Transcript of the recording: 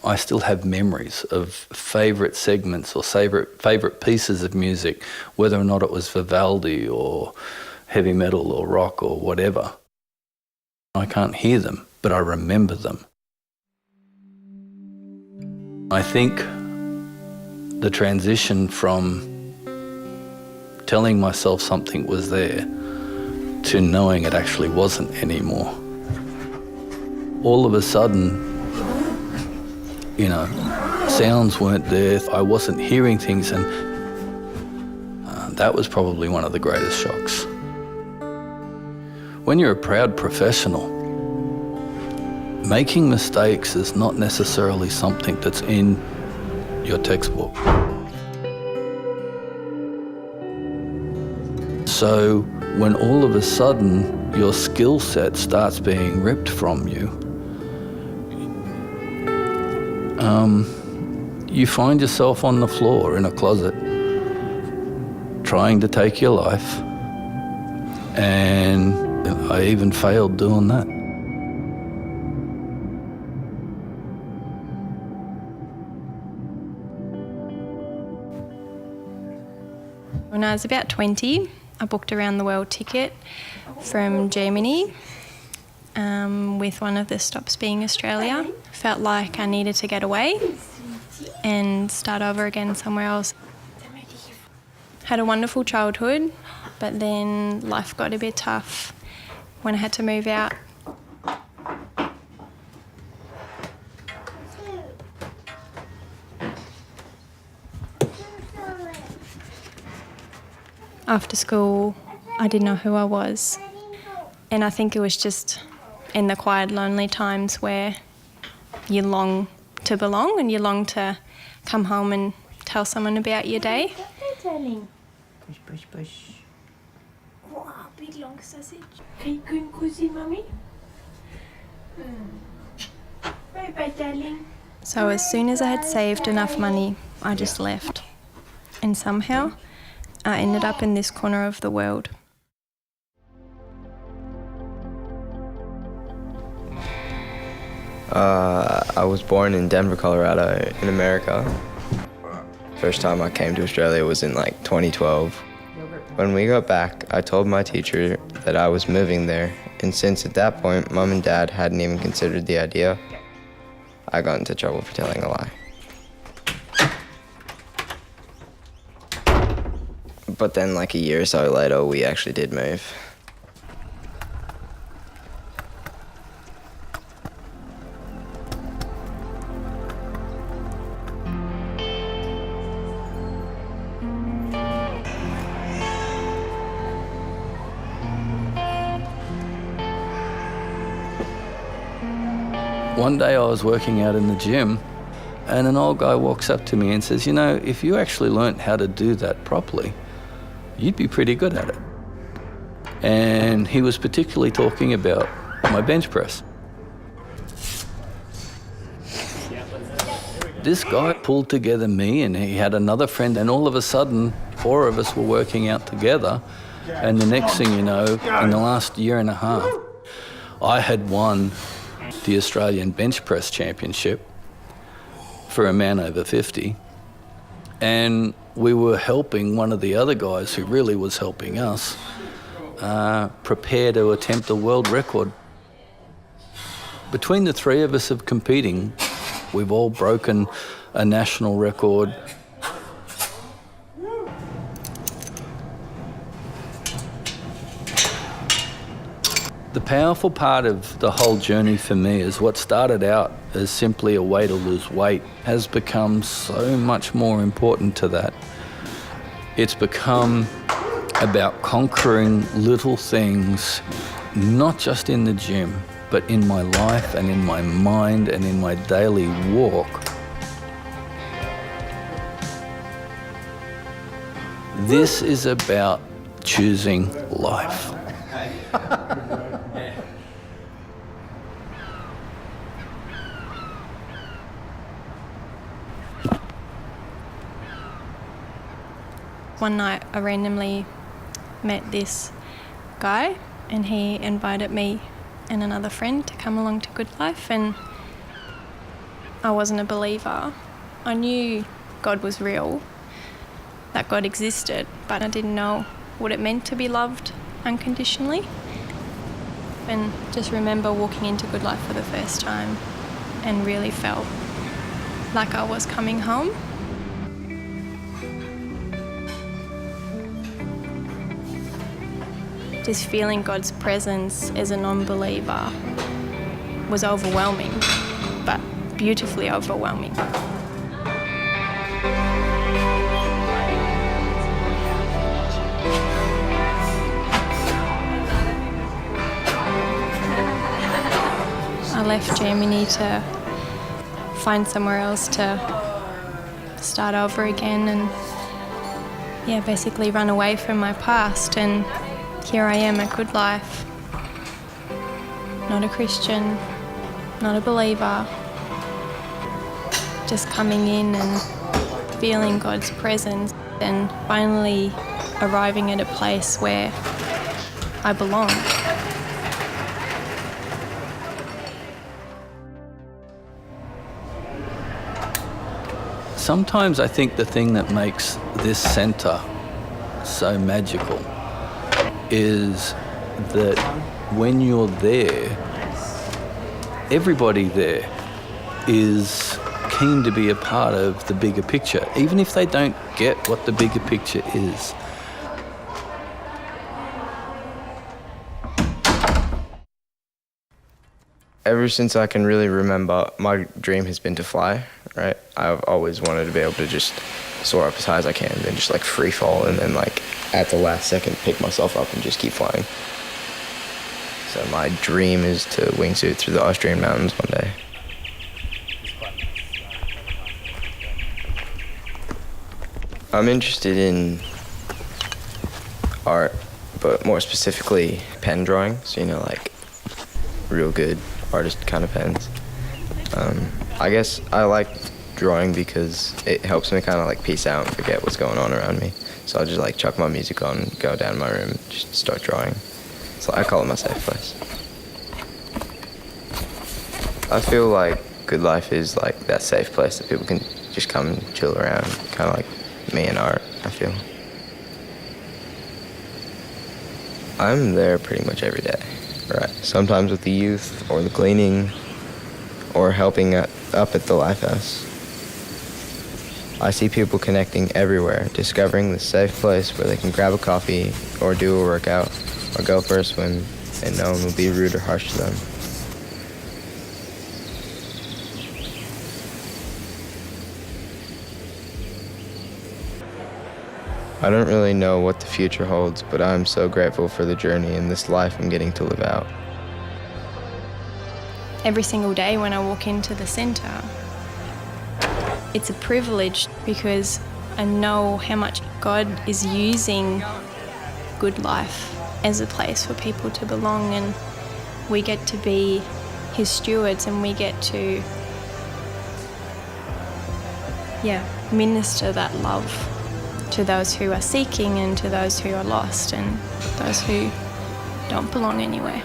I still have memories of favourite segments or favourite pieces of music, whether or not it was Vivaldi or heavy metal or rock or whatever. I can't hear them, but I remember them. I think the transition from telling myself something was there to knowing it actually wasn't anymore. All of a sudden, sounds weren't there. I wasn't hearing things, and that was probably one of the greatest shocks. When you're a proud professional, making mistakes is not necessarily something that's in your textbook. So when all of a sudden your skill set starts being ripped from you, you find yourself on the floor in a closet trying to take your life, and I even failed doing that. When I was about 20, I booked a round the world ticket from Germany, with one of the stops being Australia. Felt like I needed to get away and start over again somewhere else. Had a wonderful childhood, but then life got a bit tough when I had to move out. After school, I didn't know who I was. And I think it was just in the quiet, lonely times where you long to belong and you long to come home and tell someone about your day. Push, push, push. Wow, big long sausage. Can you cozy, mommy? Bye bye, darling. So as soon as I had saved enough money, I just left. And somehow, I ended up in this corner of the world. I was born in Denver, Colorado, in America. First time I came to Australia was in 2012. When we got back, I told my teacher that I was moving there, and since at that point, Mum and Dad hadn't even considered the idea, I got into trouble for telling a lie. But then a year or so later, we actually did move. One day I was working out in the gym and an old guy walks up to me and says, if you actually learnt how to do that properly, you'd be pretty good at it. And he was particularly talking about my bench press. This guy pulled together me and he had another friend, and all of a sudden 4 of us were working out together, and the next thing you know, in the last year and a half, I had won the Australian bench press championship for a man over 50, and we were helping one of the other guys who really was helping us prepare to attempt a world record. Between the 3 of us of competing, we've all broken a national record. The powerful part of the whole journey for me is what started out as simply a way to lose weight has become so much more important to that. It's become about conquering little things, not just in the gym, but in my life and in my mind and in my daily walk. This is about choosing life. One night I randomly met this guy and he invited me and another friend to come along to Goodlife, and I wasn't a believer. I knew God was real, that God existed, but I didn't know what it meant to be loved unconditionally. And just remember walking into Goodlife for the first time and really felt like I was coming home. Just feeling God's presence as a non-believer was overwhelming, but beautifully overwhelming. I left Germany to find somewhere else to start over again and basically run away from my past, and here I am at Goodlife. Not a Christian, not a believer, just coming in and feeling God's presence and finally arriving at a place where I belong. Sometimes I think the thing that makes this centre so magical is that when you're there, everybody there is keen to be a part of the bigger picture, even if they don't get what the bigger picture is. Ever since I can really remember, my dream has been to fly, right? I've always wanted to be able to just soar up as high as I can, then just like free fall, and then like at the last second pick myself up and just keep flying. So my dream is to wingsuit through the Austrian mountains one day. I'm interested in art, but more specifically pen drawing, so like real good artist kind of pens. I guess I like drawing because it helps me kind of like peace out and forget what's going on around me. So I'll just like chuck my music on, go down to my room, just start drawing. So I call it my safe place. I feel like Goodlife is like that safe place that people can just come and chill around, kind of like me and art, I feel. I'm there pretty much every day, right? Sometimes with the youth or the cleaning or helping up at the Lifehouse. I see people connecting everywhere, discovering the safe place where they can grab a coffee or do a workout or go for a swim, and no one will be rude or harsh to them. I don't really know what the future holds, but I'm so grateful for the journey and this life I'm getting to live out. Every single day when I walk into the centre, it's a privilege because I know how much God is using Goodlife as a place for people to belong, and we get to be His stewards, and we get to minister that love to those who are seeking and to those who are lost and those who don't belong anywhere.